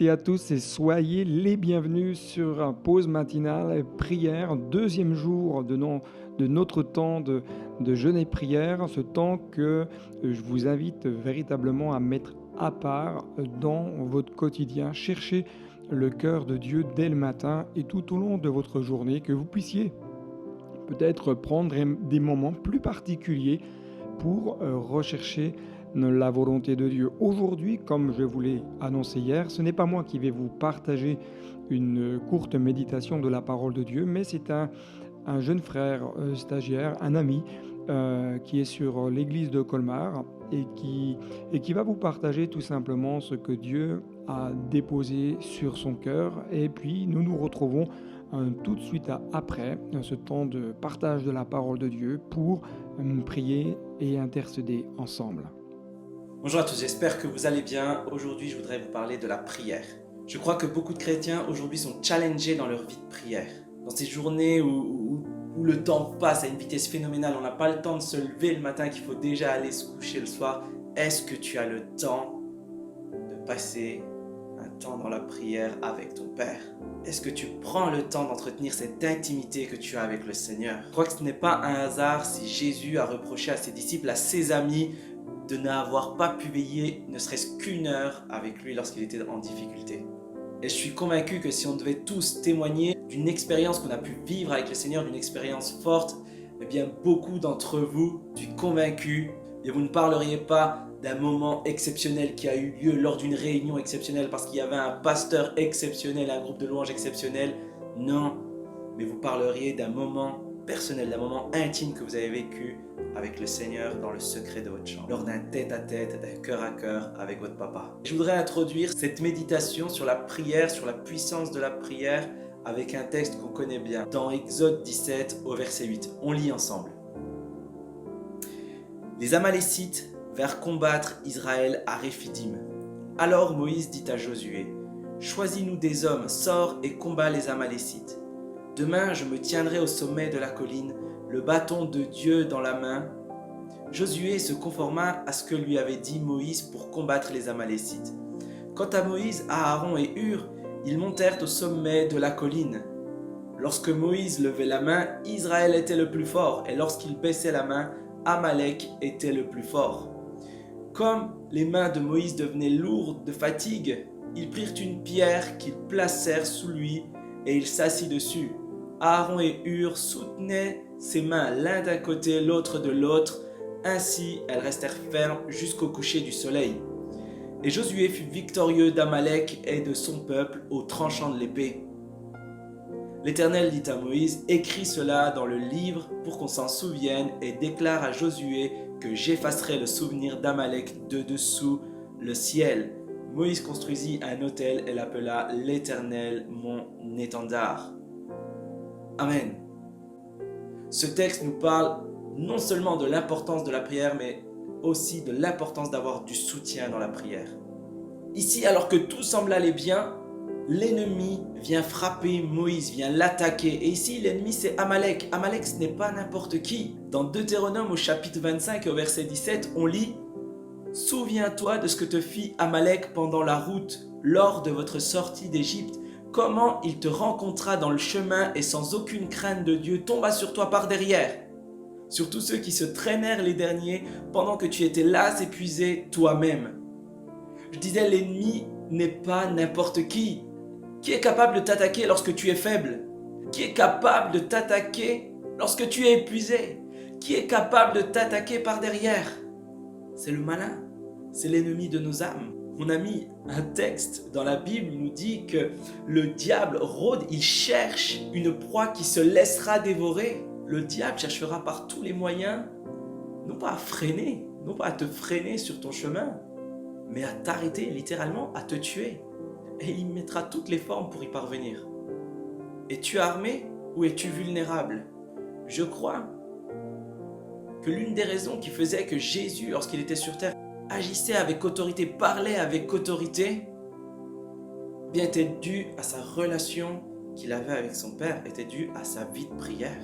toutes et à tous et soyez les bienvenus sur un pause matinale prière, deuxième jour de notre temps de jeûne et prière, ce temps que je vous invite véritablement à mettre à part dans votre quotidien. Cherchez le cœur de Dieu dès le matin et tout au long de votre journée, que vous puissiez peut-être prendre des moments plus particuliers pour rechercher la volonté de Dieu. Aujourd'hui, comme je vous l'ai annoncé hier, ce n'est pas moi qui vais vous partager une courte méditation de la parole de Dieu, mais c'est un jeune frère stagiaire, un ami qui est sur l'église de Colmar et qui va vous partager tout simplement ce que Dieu a déposé sur son cœur. Et puis nous nous retrouvons tout de suite après ce temps de partage de la parole de Dieu pour prier et intercéder ensemble. Bonjour à tous, j'espère que vous allez bien. Aujourd'hui, je voudrais vous parler de la prière. Je crois que beaucoup de chrétiens aujourd'hui sont challengés dans leur vie de prière. Dans ces journées où le temps passe à une vitesse phénoménale, on n'a pas le temps de se lever le matin, qu'il faut déjà aller se coucher le soir. Est-ce que tu as le temps de passer un temps dans la prière avec ton Père? Est-ce que tu prends le temps d'entretenir cette intimité que tu as avec le Seigneur? Je crois que ce n'est pas un hasard si Jésus a reproché à ses disciples, à ses amis, de n'avoir pas pu veiller ne serait-ce qu'une heure avec lui lorsqu'il était en difficulté. Et je suis convaincu que si on devait tous témoigner d'une expérience qu'on a pu vivre avec le Seigneur, d'une expérience forte, eh bien beaucoup d'entre vous, je suis convaincu, et vous ne parleriez pas d'un moment exceptionnel qui a eu lieu lors d'une réunion exceptionnelle parce qu'il y avait un pasteur exceptionnel, un groupe de louanges exceptionnel. Non, mais vous parleriez d'un moment personnel, d'un moment intime que vous avez vécu avec le Seigneur dans le secret de votre chambre, lors d'un tête-à-tête, d'un cœur à cœur avec votre papa. Je voudrais introduire cette méditation sur la prière, sur la puissance de la prière, avec un texte qu'on connaît bien, dans Exode 17 au verset 8. On lit ensemble. Les Amalécites vinrent combattre Israël à Réphidim. Alors Moïse dit à Josué, « Choisis-nous des hommes, sors et combats les Amalécites. Demain je me tiendrai au sommet de la colline, le bâton de Dieu dans la main. » Josué se conforma à ce que lui avait dit Moïse pour combattre les Amalécites. Quant à Moïse, Aaron et Hur, ils montèrent au sommet de la colline. Lorsque Moïse levait la main, Israël était le plus fort, et lorsqu'il baissait la main, Amalek était le plus fort. Comme les mains de Moïse devenaient lourdes de fatigue, ils prirent une pierre qu'ils placèrent sous lui, et il s'assit dessus. Aaron et Hur soutenaient ses mains l'un d'un côté, l'autre de l'autre. Ainsi, elles restèrent fermes jusqu'au coucher du soleil. Et Josué fut victorieux d'Amalek et de son peuple au tranchant de l'épée. L'Éternel dit à Moïse, « Écris cela dans le livre pour qu'on s'en souvienne et déclare à Josué que j'effacerai le souvenir d'Amalek de dessous le ciel. » Moïse construisit un autel et l'appela « l'Éternel, mon étendard. » Amen. Ce texte nous parle non seulement de l'importance de la prière, mais aussi de l'importance d'avoir du soutien dans la prière. Ici, alors que tout semble aller bien, l'ennemi vient frapper Moïse, vient l'attaquer. Et ici, l'ennemi, c'est Amalek. Amalek, ce n'est pas n'importe qui. Dans Deutéronome, au chapitre 25, au verset 17, on lit « Souviens-toi de ce que te fit Amalek pendant la route, lors de votre sortie d'Égypte. Comment il te rencontra dans le chemin et sans aucune crainte de Dieu tomba sur toi par derrière. Sur tous ceux qui se traînèrent les derniers, pendant que tu étais las épuisé toi-même. » Je disais, l'ennemi n'est pas n'importe qui. Qui est capable de t'attaquer lorsque tu es faible? Qui est capable de t'attaquer lorsque tu es épuisé? Qui est capable de t'attaquer par derrière? C'est le malin, c'est l'ennemi de nos âmes. Mon ami, un texte dans la Bible nous dit que le diable rôde, il cherche une proie qui se laissera dévorer. Le diable cherchera par tous les moyens, non pas à freiner, non pas à te freiner sur ton chemin, mais à t'arrêter, littéralement à te tuer. Et il mettra toutes les formes pour y parvenir. Es-tu armé ou es-tu vulnérable? Je crois que l'une des raisons qui faisait que Jésus, lorsqu'il était sur terre, agissait avec autorité, parlait avec autorité, bien était due à sa relation qu'il avait avec son Père, était due à sa vie de prière.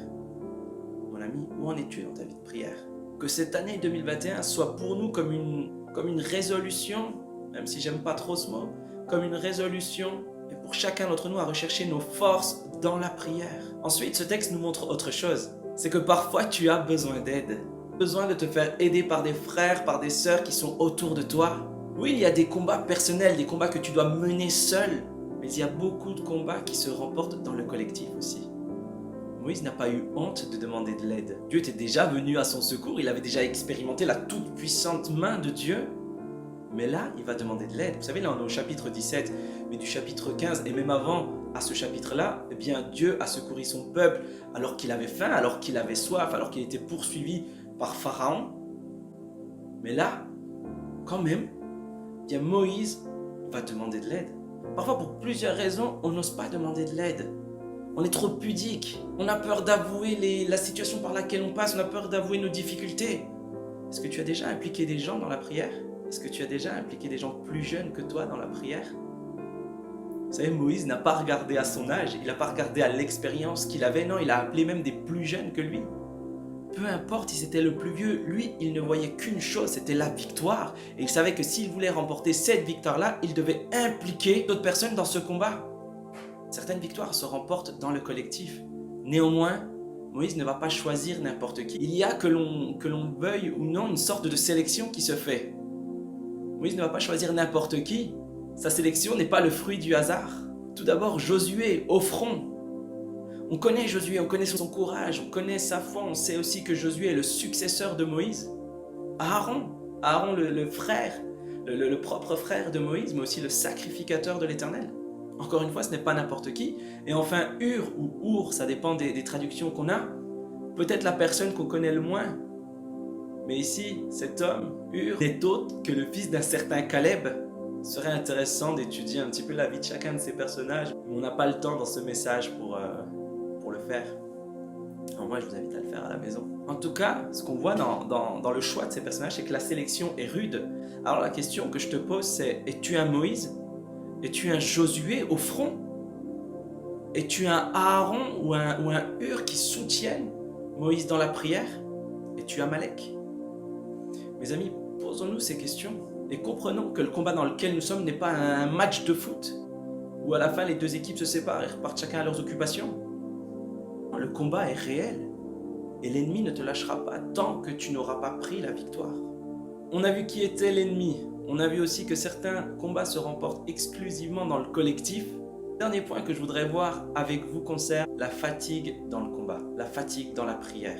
Mon ami, où en es-tu dans ta vie de prière? Que cette année 2021 soit pour nous comme une résolution, même si j'aime pas trop ce mot, comme une résolution, et pour chacun d'entre nous à rechercher nos forces dans la prière. Ensuite, ce texte nous montre autre chose. C'est que parfois tu as besoin d'aide. Besoin de te faire aider par des frères, par des sœurs qui sont autour de toi. Oui, il y a des combats personnels, des combats que tu dois mener seul. Mais il y a beaucoup de combats qui se remportent dans le collectif aussi. Moïse n'a pas eu honte de demander de l'aide. Dieu était déjà venu à son secours, il avait déjà expérimenté la toute-puissante main de Dieu. Mais là, il va demander de l'aide. Vous savez, là on est au chapitre 17, mais du chapitre 15, et même avant, à ce chapitre-là, eh bien Dieu a secouru son peuple alors qu'il avait faim, alors qu'il avait soif, alors qu'il était poursuivi par Pharaon. Mais là, quand même, eh bien Moïse va demander de l'aide. Parfois, pour plusieurs raisons, on n'ose pas demander de l'aide. On est trop pudique. On a peur d'avouer la situation par laquelle on passe. On a peur d'avouer nos difficultés. Est-ce que tu as déjà impliqué des gens dans la prière? Est-ce que tu as déjà impliqué des gens plus jeunes que toi dans la prière? Vous savez, Moïse n'a pas regardé à son âge. Il n'a pas regardé à l'expérience qu'il avait. Non, il a appelé même des plus jeunes que lui. Peu importe si c'était le plus vieux, lui, il ne voyait qu'une chose, c'était la victoire. Et il savait que s'il voulait remporter cette victoire-là, il devait impliquer d'autres personnes dans ce combat. Certaines victoires se remportent dans le collectif. Néanmoins, Moïse ne va pas choisir n'importe qui. Il y a, que l'on veuille ou non, une sorte de sélection qui se fait. Moïse ne va pas choisir n'importe qui. Sa sélection n'est pas le fruit du hasard. Tout d'abord, Josué, au front. On connaît Josué, on connaît son courage, on connaît sa foi, on sait aussi que Josué est le successeur de Moïse. Aaron le frère, le propre frère de Moïse, mais aussi le sacrificateur de l'Éternel. Encore une fois, ce n'est pas n'importe qui. Et enfin, Hur ou Our, ça dépend des traductions qu'on a. Peut-être la personne qu'on connaît le moins. Mais ici, cet homme, Hur, n'est autre que le fils d'un certain Caleb. Ce serait intéressant d'étudier un petit peu la vie de chacun de ces personnages. On n'a pas le temps dans ce message pour le faire. Alors moi, je vous invite à le faire à la maison. En tout cas, ce qu'on voit dans le choix de ces personnages, c'est que la sélection est rude. Alors la question que je te pose, c'est: es-tu un Moïse? Es-tu un Josué au front? Es-tu un Aaron ou un Hur qui soutiennent Moïse dans la prière? Es-tu Amalek? Mes amis, posons-nous ces questions et comprenons que le combat dans lequel nous sommes n'est pas un match de foot où à la fin les deux équipes se séparent et repartent chacun à leurs occupations. Non, le combat est réel et l'ennemi ne te lâchera pas tant que tu n'auras pas pris la victoire. On a vu qui était l'ennemi. On a vu aussi que certains combats se remportent exclusivement dans le collectif. Dernier point que je voudrais voir avec vous concerne la fatigue dans le combat, la fatigue dans la prière.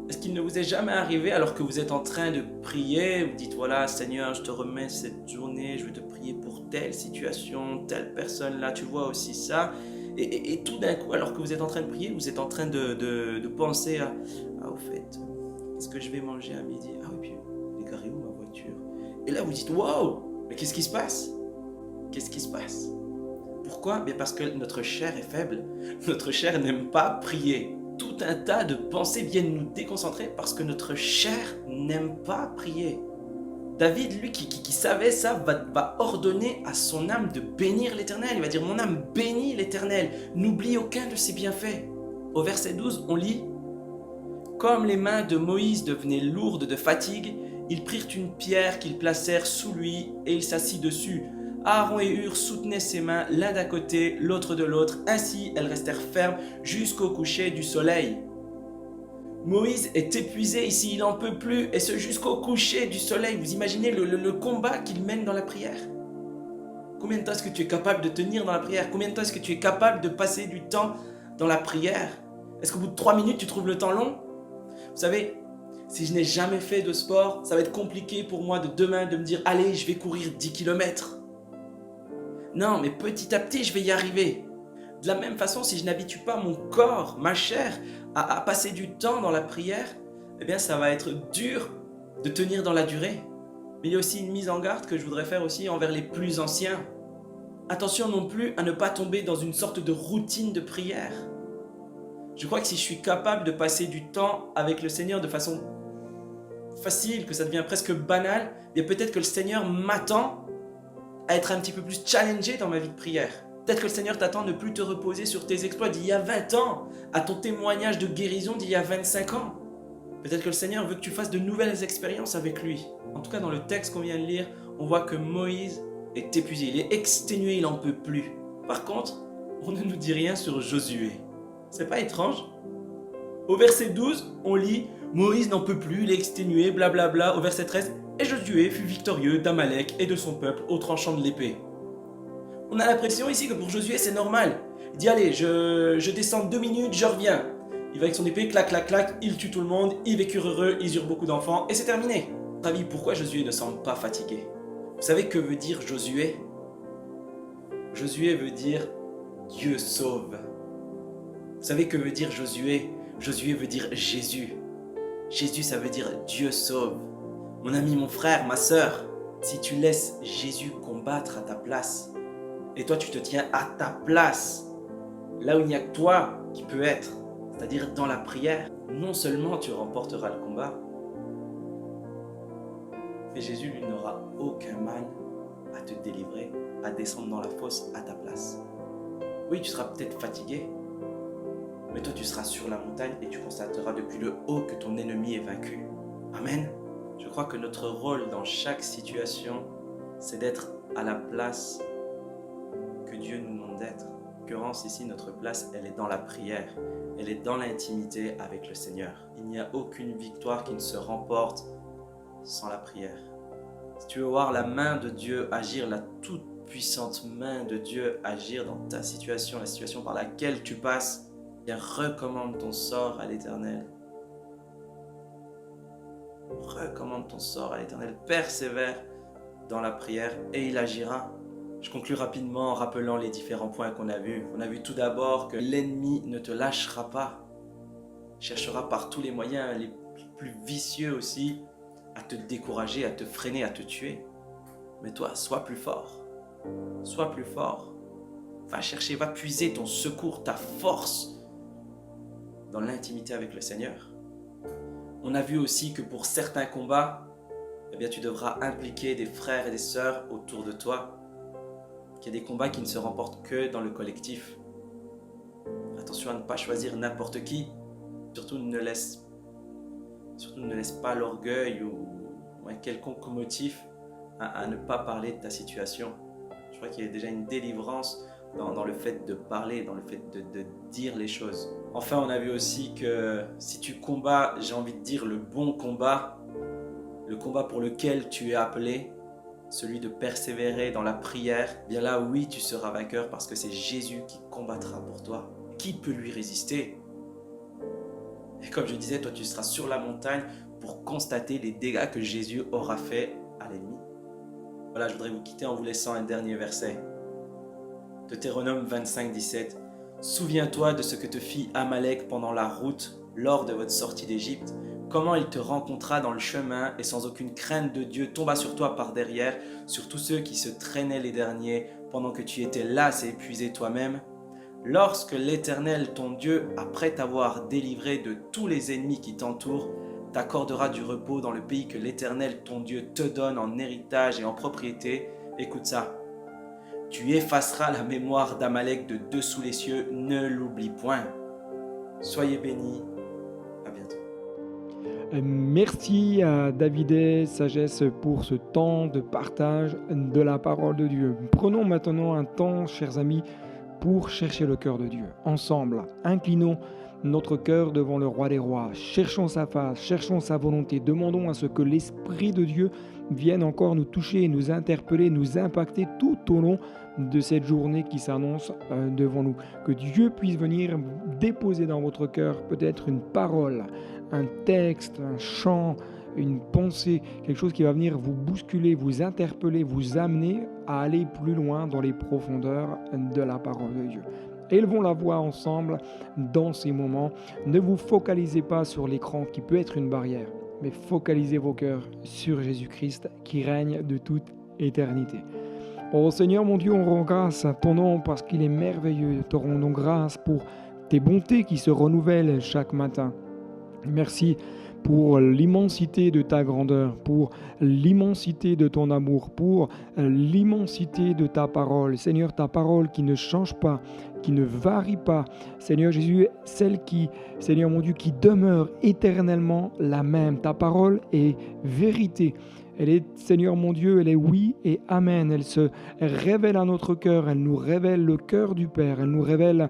Est-ce qu'il ne vous est jamais arrivé alors que vous êtes en train de prier, vous dites voilà Seigneur, je te remets cette journée, je vais te prier pour telle situation, telle personne, là tu vois aussi ça. Et tout d'un coup, alors que vous êtes en train de prier, vous êtes en train de penser à au fait, qu'est-ce que je vais manger à midi? Ah oui, puis elle est garée où ma voiture? Et là vous dites waouh, mais qu'est-ce qui se passe? Qu'est-ce qui se passe? Pourquoi? Bien parce que notre chair est faible, notre chair n'aime pas prier. Tout un tas de pensées viennent nous déconcentrer parce que notre chair n'aime pas prier. David, lui, qui savait ça, va ordonner à son âme de bénir l'Éternel. Il va dire, mon âme bénit l'Éternel, n'oublie aucun de ses bienfaits. Au verset 12, on lit, comme les mains de Moïse devenaient lourdes de fatigue, ils prirent une pierre qu'ils placèrent sous lui et il s'assit dessus. Aaron et Hur soutenaient ses mains l'un d'un côté, l'autre de l'autre. Ainsi, elles restèrent fermes jusqu'au coucher du soleil. Moïse est épuisé ici, il n'en peut plus, et ce jusqu'au coucher du soleil. Vous imaginez le combat qu'il mène dans la prière? Combien de temps est-ce que tu es capable de tenir dans la prière? Combien de temps est-ce que tu es capable de passer du temps dans la prière? Est-ce qu'au bout de 3 minutes, tu trouves le temps long? Vous savez, si je n'ai jamais fait de sport, ça va être compliqué pour moi de demain de me dire « Allez, je vais courir 10 km ». Non, mais petit à petit, je vais y arriver. De la même façon, si je n'habitue pas mon corps, ma chair, à passer du temps dans la prière, eh bien, ça va être dur de tenir dans la durée. Mais il y a aussi une mise en garde que je voudrais faire aussi envers les plus anciens. Attention non plus à ne pas tomber dans une sorte de routine de prière. Je crois que si je suis capable de passer du temps avec le Seigneur de façon facile, que ça devient presque banal, eh bien peut-être que le Seigneur m'attend à être un petit peu plus challengé dans ma vie de prière. Peut-être que le Seigneur t'attend de ne plus te reposer sur tes exploits d'il y a 20 ans, à ton témoignage de guérison d'il y a 25 ans. Peut-être que le Seigneur veut que tu fasses de nouvelles expériences avec lui. En tout cas, dans le texte qu'on vient de lire, on voit que Moïse est épuisé, il est exténué, il n'en peut plus. Par contre, on ne nous dit rien sur Josué. C'est pas étrange? Au verset 12, on lit « Moïse n'en peut plus, il est exténué, blablabla ». Au verset 13, « Et Josué fut victorieux d'Amalek et de son peuple au tranchant de l'épée ». On a l'impression ici que pour Josué, c'est normal. Il dit « Allez, je descends 2 minutes, je reviens ». Il va avec son épée, clac, clac, clac, il tue tout le monde, ils vécurent heureux, ils eurent beaucoup d'enfants, et c'est terminé. À votre avis, pourquoi Josué ne semble pas fatigué? Vous savez que veut dire Josué? Josué veut dire « Dieu sauve ». Vous savez que veut dire Josué? Josué veut dire Jésus. Jésus, ça veut dire Dieu sauve. Mon ami, mon frère, ma sœur, si tu laisses Jésus combattre à ta place, et toi tu te tiens à ta place, là où il n'y a que toi qui peux être, c'est-à-dire dans la prière, non seulement tu remporteras le combat, mais Jésus, lui, n'aura aucun mal à te délivrer, à descendre dans la fosse à ta place. Oui, tu seras peut-être fatigué, mais toi tu seras sur la montagne et tu constateras depuis le haut que ton ennemi est vaincu. Amen. Je crois que notre rôle dans chaque situation, c'est d'être à la place que Dieu nous demande d'être. En l'occurrence ici, notre place, elle est dans la prière. Elle est dans l'intimité avec le Seigneur. Il n'y a aucune victoire qui ne se remporte sans la prière. Si tu veux voir la main de Dieu agir, la toute puissante main de Dieu agir dans ta situation, la situation par laquelle tu passes, bien, recommande ton sort à l'Éternel. Recommande ton sort à l'Éternel. Persévère dans la prière et il agira. Je conclue rapidement en rappelant les différents points qu'on a vus. On a vu tout d'abord que l'ennemi ne te lâchera pas. Il cherchera par tous les moyens, les plus vicieux aussi, à te décourager, à te freiner, à te tuer. Mais toi, sois plus fort. Sois plus fort. Va chercher, va puiser ton secours, ta force dans l'intimité avec le Seigneur. On a vu aussi que pour certains combats, eh bien, tu devras impliquer des frères et des sœurs autour de toi. Qu'il y a des combats qui ne se remportent que dans le collectif. Attention à ne pas choisir n'importe qui. Surtout ne laisse pas l'orgueil ou un quelconque motif à ne pas parler de ta situation. Je crois qu'il y a déjà une délivrance dans le fait de parler, dans le fait de dire les choses. Enfin, on a vu aussi que si tu combats, j'ai envie de dire le bon combat, le combat pour lequel tu es appelé, celui de persévérer dans la prière, bien là, oui, tu seras vainqueur parce que c'est Jésus qui combattra pour toi. Qui peut lui résister? Et comme je disais, toi, tu seras sur la montagne pour constater les dégâts que Jésus aura fait à l'ennemi. Voilà, je voudrais vous quitter en vous laissant un dernier verset. Deutéronome 25, 17. Souviens-toi de ce que te fit Amalek pendant la route lors de votre sortie d'Égypte, comment il te rencontra dans le chemin et sans aucune crainte de Dieu tomba sur toi par derrière, sur tous ceux qui se traînaient les derniers, pendant que tu étais las et épuisé toi-même. Lorsque l'Éternel, ton Dieu, après t'avoir délivré de tous les ennemis qui t'entourent, t'accordera du repos dans le pays que l'Éternel, ton Dieu, te donne en héritage et en propriété, écoute ça. Tu effaceras la mémoire d'Amalek de dessous les cieux, ne l'oublie point. Soyez bénis, à bientôt. Merci à David et Sagesse pour ce temps de partage de la parole de Dieu. Prenons maintenant un temps, chers amis, pour chercher le cœur de Dieu. Ensemble, inclinons notre cœur devant le roi des rois. Cherchons sa face, cherchons sa volonté. Demandons à ce que l'Esprit de Dieu vienne encore nous toucher, nous interpeller, nous impacter tout au long de cette journée qui s'annonce devant nous. Que Dieu puisse venir déposer dans votre cœur peut-être une parole, un texte, un chant, une pensée, quelque chose qui va venir vous bousculer, vous interpeller, vous amener à aller plus loin dans les profondeurs de la parole de Dieu. Élevons la voix ensemble dans ces moments. Ne vous focalisez pas sur l'écran qui peut être une barrière, mais focalisez vos cœurs sur Jésus-Christ qui règne de toute éternité. Oh Seigneur mon Dieu, on rend grâce à ton nom parce qu'il est merveilleux. Te rendons grâce pour tes bontés qui se renouvellent chaque matin. Merci pour l'immensité de ta grandeur, pour l'immensité de ton amour, pour l'immensité de ta parole. Seigneur, ta parole qui ne change pas, qui ne varie pas. Seigneur Jésus, celle qui, Seigneur mon Dieu, qui demeure éternellement la même. Ta parole est vérité. Elle est, Seigneur mon Dieu, elle est oui et amen. Elle se révèle à notre cœur, elle nous révèle le cœur du Père, elle nous révèle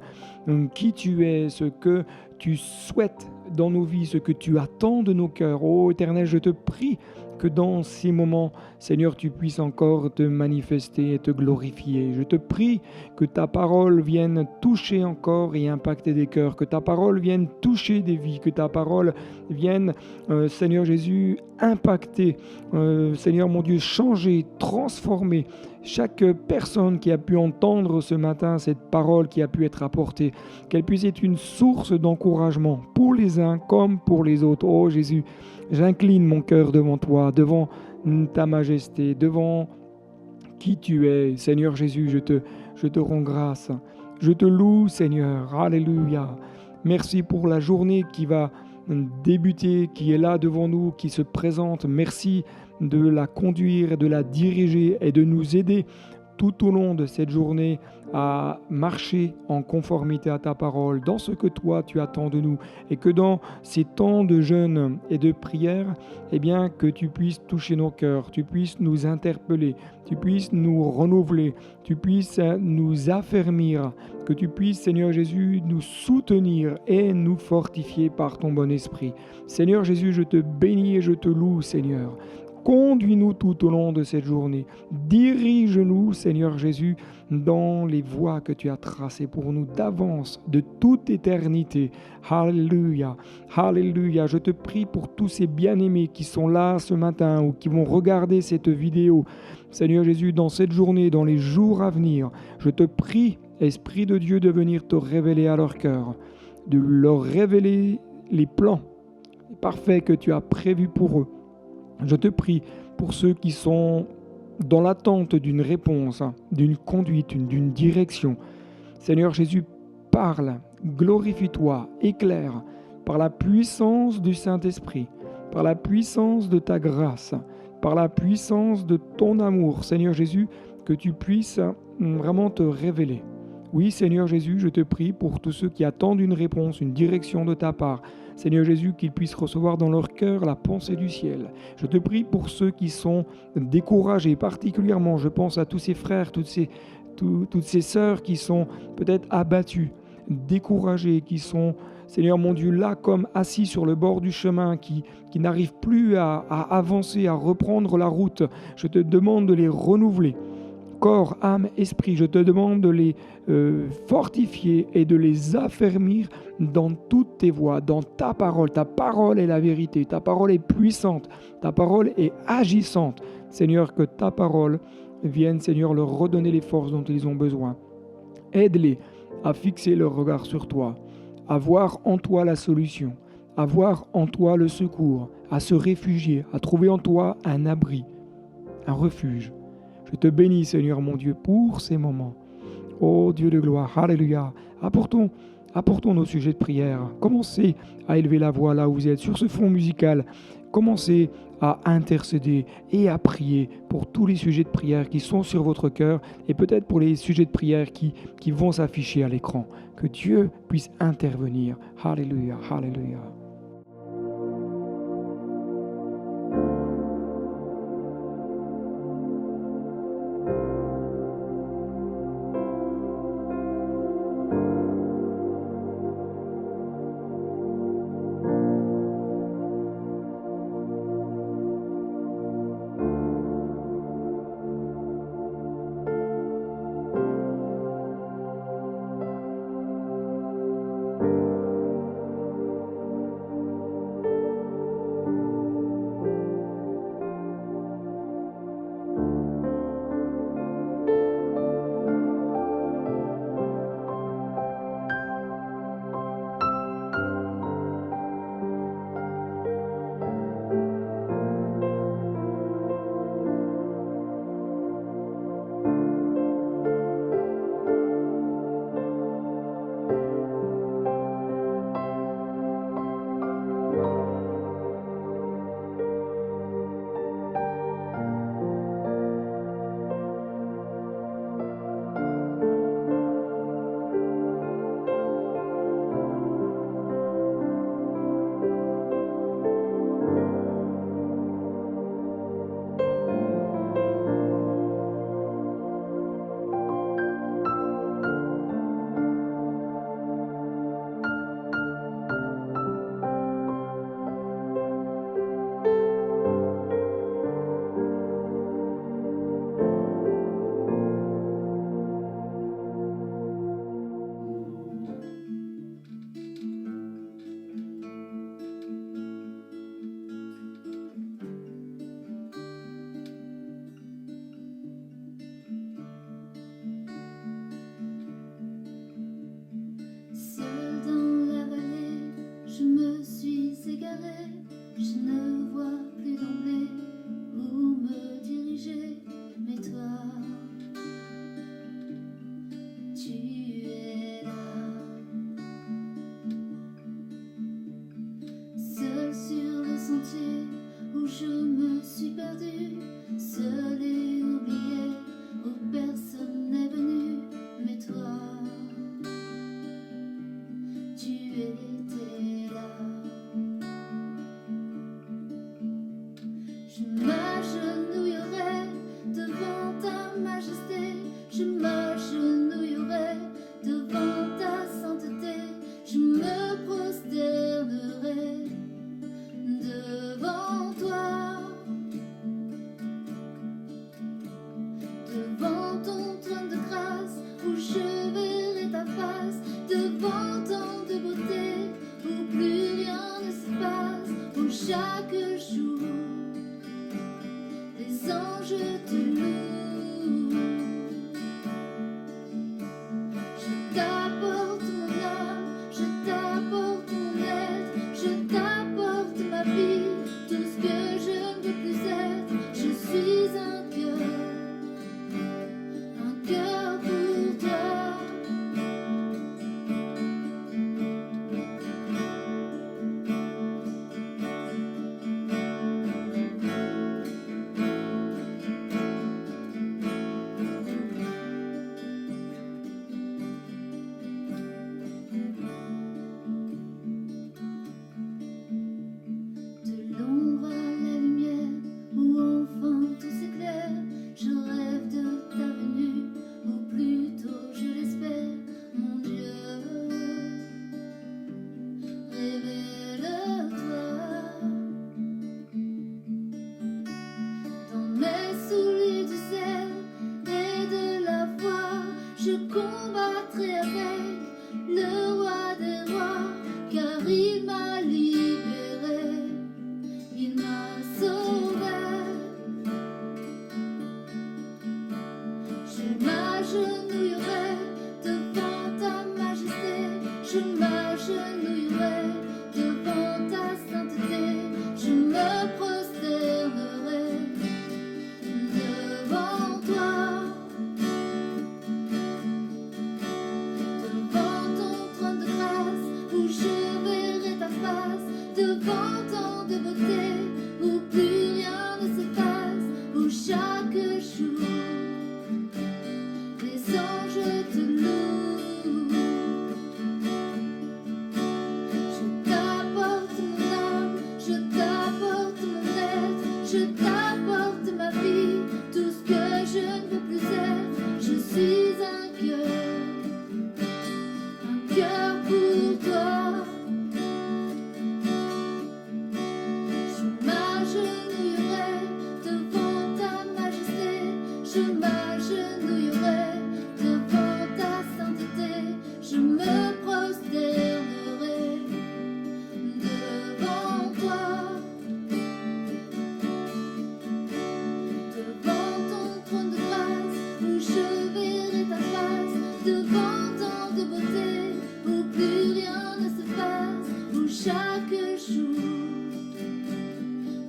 qui tu es, ce que tu souhaites dans nos vies, ce que tu attends de nos cœurs. Ô Éternel, je te prie que dans ces moments, Seigneur, tu puisses encore te manifester et te glorifier. Je te prie que ta parole vienne toucher encore et impacter des cœurs, que ta parole vienne toucher des vies, que ta parole vienne, Seigneur Jésus, impacter, Seigneur mon Dieu, changer, transformer chaque personne qui a pu entendre ce matin cette parole qui a pu être apportée, qu'elle puisse être une source d'encouragement pour les uns comme pour les autres. Oh Jésus, j'incline mon cœur devant toi, devant ta majesté, devant qui tu es. Seigneur Jésus, je te rends grâce. Je te loue, Seigneur. Alléluia. Merci pour la journée qui va débuter, qui est là devant nous, qui se présente. Merci de la conduire, de la diriger et de nous aider tout au long de cette journée à marcher en conformité à ta parole, dans ce que toi tu attends de nous, et que dans ces temps de jeûne et de prière, eh bien que tu puisses toucher nos cœurs, tu puisses nous interpeller, tu puisses nous renouveler, tu puisses nous affermir, que tu puisses, Seigneur Jésus, nous soutenir et nous fortifier par ton bon esprit. Seigneur Jésus, je te bénis et je te loue, Seigneur. Conduis-nous tout au long de cette journée. Dirige-nous, Seigneur Jésus, dans les voies que tu as tracées pour nous d'avance, de toute éternité. Alléluia, alléluia. Je te prie pour tous ces bien-aimés qui sont là ce matin ou qui vont regarder cette vidéo. Seigneur Jésus, dans cette journée, dans les jours à venir, je te prie, Esprit de Dieu, de venir te révéler à leur cœur, de leur révéler les plans parfaits que tu as prévus pour eux. Je te prie pour ceux qui sont dans l'attente d'une réponse, d'une conduite, d'une direction. Seigneur Jésus, parle, glorifie-toi, éclaire par la puissance du Saint-Esprit, par la puissance de ta grâce, par la puissance de ton amour. Seigneur Jésus, que tu puisses vraiment te révéler. Oui, Seigneur Jésus, je te prie pour tous ceux qui attendent une réponse, une direction de ta part. Seigneur Jésus, qu'ils puissent recevoir dans leur cœur la pensée du ciel. Je te prie pour ceux qui sont découragés, particulièrement, je pense à tous ces frères, toutes ces sœurs qui sont peut-être abattus, découragés, qui sont, Seigneur mon Dieu, là comme assis sur le bord du chemin, qui n'arrivent plus à avancer, à reprendre la route. Je te demande de les renouveler. Corps, âme, esprit, je te demande de les fortifier et de les affermir dans toutes tes voies, dans ta parole. Ta parole est la vérité, ta parole est puissante, ta parole est agissante. Seigneur, que ta parole vienne, Seigneur, leur redonner les forces dont ils ont besoin. Aide-les à fixer leur regard sur toi, à voir en toi la solution, à voir en toi le secours, à se réfugier, à trouver en toi un abri, un refuge. Je te bénis, Seigneur mon Dieu, pour ces moments. Ô Dieu de gloire, alléluia. Apportons nos sujets de prière. Commencez à élever la voix là où vous êtes, sur ce fond musical. Commencez à intercéder et à prier pour tous les sujets de prière qui sont sur votre cœur et peut-être pour les sujets de prière qui vont s'afficher à l'écran. Que Dieu puisse intervenir. Alléluia, alléluia. éclairé, je ne vois plus d'emblée où me diriger, mais toi, tu es là. Seul sur le sentier où je me suis perdue, seul et oublié, où personne n'est venu, mais toi, tu étais là. Je m'agenouillerai devant ta majesté, je m'agenouillerai devant ta sainteté, je me prosternerai devant toi, devant ton trône de grâce où je verrai ta face, devant tant de beauté où plus rien ne se passe, où chaque jour les anges te louent. Je t'apporte mon âme, je t'apporte mon être, je t'apporte ma vie, tout ce que je ne veux plus être. Je suis un cœur pour toi. De l'ombre à la lumière, où enfin tout s'éclaire, je rêve de ta venue, ou plutôt je l'espère, mon Dieu. Révèle-toi dans mes souliers du ciel et de la foi, je combattrai avec le roi des rois, car il m'a libéré, il m'a sauvé. Je m'agenouillerai devant ta majesté, je m'agenouillerai devant ta sainteté, je me prosternerai devant toi, devant ton trône de grâce où je verrai ta face, devant tant de beauté où plus rien ne se passe, où chaque jour les anges te louent. Je t'apporte mon âme, je t'apporte mon être, je t'apporte ma vie, tout ce que je ne veux plus être. Je suis un cœur pour toi. Je m'agenouillerai devant ta majesté, je m'agenouillerai devant ta sainteté, je me prosternerai devant toi, devant ton trône de grâce où je verrai ta face, devant tant de beauté où plus rien ne se passe, où chaque jour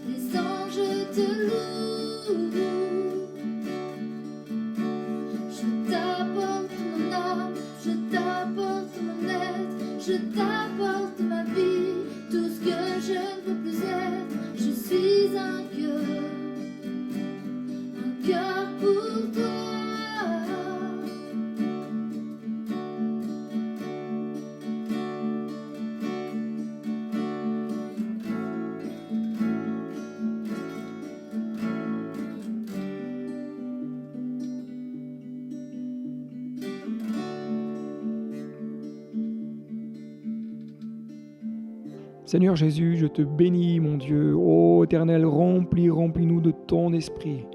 les anges te louent. Je t'apporte mon âme, je t'apporte mon être, je t'apporte ma vie, tout ce que je ne veux plus être. Je suis un cœur pour toi. Seigneur Jésus, je te bénis, mon Dieu. Ô Éternel, remplis-nous de ton esprit.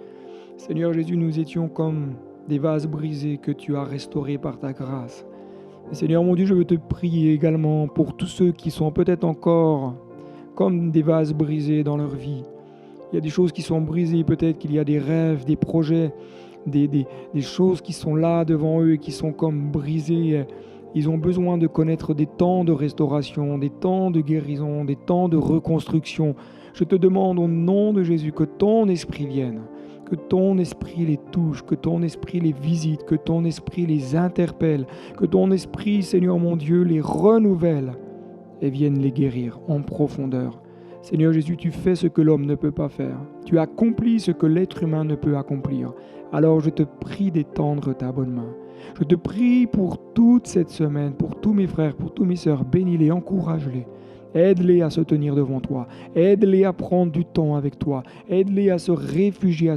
Seigneur Jésus, nous étions comme des vases brisés que tu as restaurés par ta grâce. Et Seigneur mon Dieu, je veux te prier également pour tous ceux qui sont peut-être encore comme des vases brisés dans leur vie. Il y a des choses qui sont brisées, peut-être qu'il y a des rêves, des projets, des choses qui sont là devant eux et qui sont comme brisées. Ils ont besoin de connaître des temps de restauration, des temps de guérison, des temps de reconstruction. Je te demande au nom de Jésus que ton esprit vienne, que ton esprit les touche, que ton esprit les visite, que ton esprit les interpelle, que ton esprit, Seigneur mon Dieu, les renouvelle et vienne les guérir en profondeur. Seigneur Jésus, tu fais ce que l'homme ne peut pas faire. Tu accomplis ce que l'être humain ne peut accomplir. Alors je te prie d'étendre ta bonne main. Je te prie pour toute cette semaine, pour tous mes frères, pour tous mes sœurs, bénis-les, encourage-les. Aide-les à se tenir devant toi. Aide-les à prendre du temps avec toi. Aide-les à se réfugier,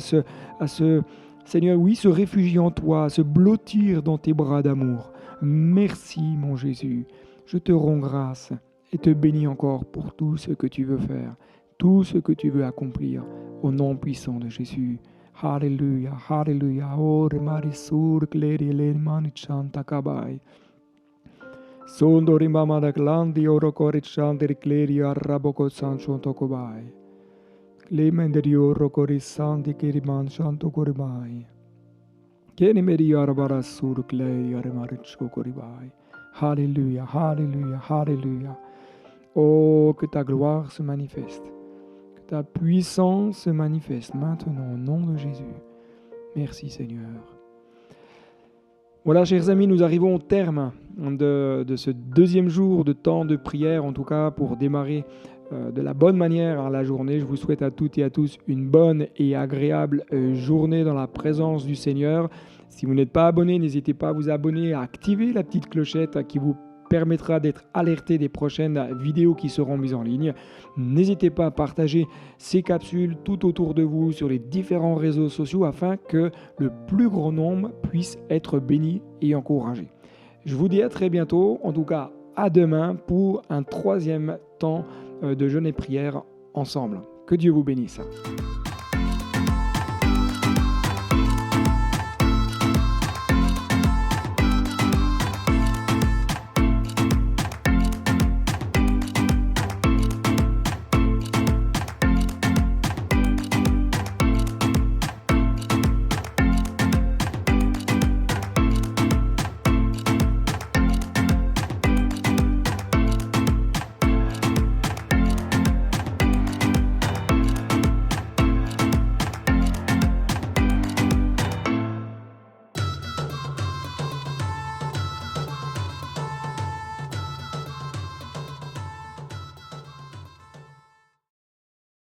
Seigneur, oui, se réfugier en toi, à se blottir dans tes bras d'amour. Merci, mon Jésus. Je te rends grâce et te bénis encore pour tout ce que tu veux faire, tout ce que tu veux accomplir, au nom puissant de Jésus. Alléluia, Alléluia. Ore marisur cleri le manichanta kabai. Sondori mama da glandi oro corichanderi cleri arraboko sanchonto kobai. Clemenderi oro corisanti kiriman chanto koribai. Keni meri arbarasur cleri aremaricho koribai. Alléluia, Alléluia, Alléluia. Oh, que ta gloire se manifeste. Ta puissance se manifeste maintenant au nom de Jésus. Merci Seigneur. Voilà, chers amis, nous arrivons au terme de ce deuxième jour de temps de prière, en tout cas pour démarrer de la bonne manière la journée. Je vous souhaite à toutes et à tous une bonne et agréable journée dans la présence du Seigneur. Si vous n'êtes pas abonné, n'hésitez pas à vous abonner, à activer la petite clochette qui vous permettra d'être alerté des prochaines vidéos qui seront mises en ligne. N'hésitez pas à partager ces capsules tout autour de vous sur les différents réseaux sociaux afin que le plus grand nombre puisse être béni et encouragé. Je vous dis à très bientôt, en tout cas à demain pour un troisième temps de jeûne et prière ensemble. Que Dieu vous bénisse.